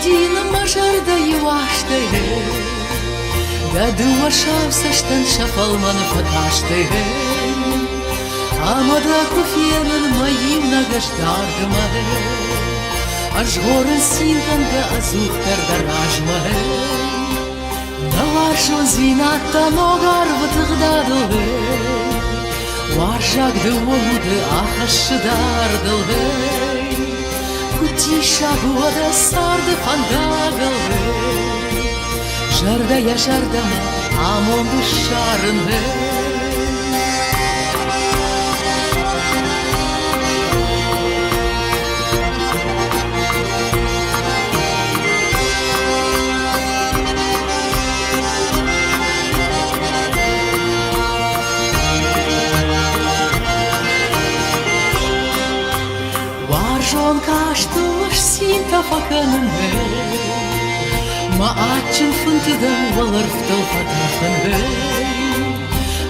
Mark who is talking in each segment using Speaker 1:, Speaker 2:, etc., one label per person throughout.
Speaker 1: один мажар да юашты, да дуашавса штан шафалман фаташты. Амада куфенын моим нагаждардыма, аж горын синканга азухтар даражма. Наваршон звинатта ногар ватыгдадылы, варжак дылмолуды ахашыдардылы. Кутиша года сарды фандагылы, жарда я жардама амонды шарынлы. Varjon kaştuş sinta fakanındı, ma açın fıntıda valırftıl fatafındı.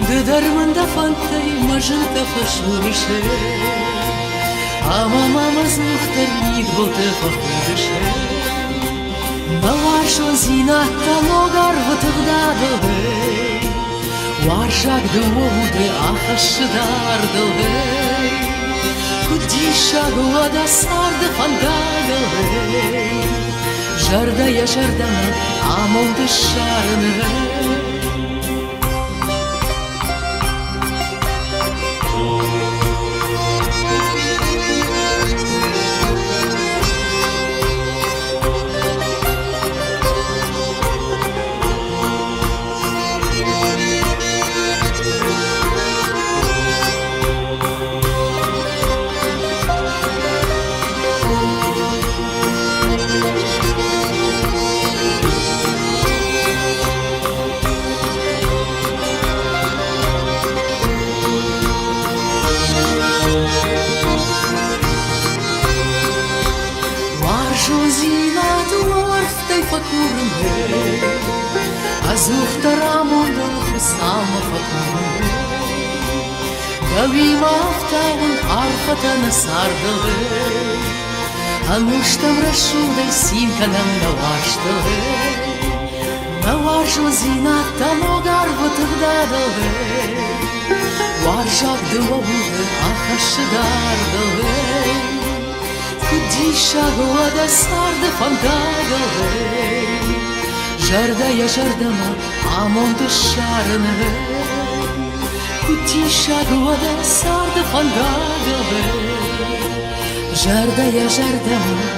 Speaker 1: Dıdarmında fantay majınta faşurışı, ama mamazlıktır nid bultu fakırışı. Ma varjon zinatta nogar vıtıgdadıldı, varjak dıvoğudı ahışıdardıldı. Кудиша года сарды фандагылы, жарда я жардама амонды шарыны. Jozina dwarftai fakurme, azuhtar amondal khusama fakurme. Gavima aftaun arfatan sardale, anushtam rashudai simkanam navarštale. Navar Jozina tanogar vatagdadale, varjak dvavude ahashidardale. Кудиша года сарды фандагылы, жарда я жардама амонды шарыны. Кудиша года сарды фандагылы, жарда я жардама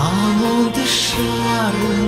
Speaker 1: амонды шарыны.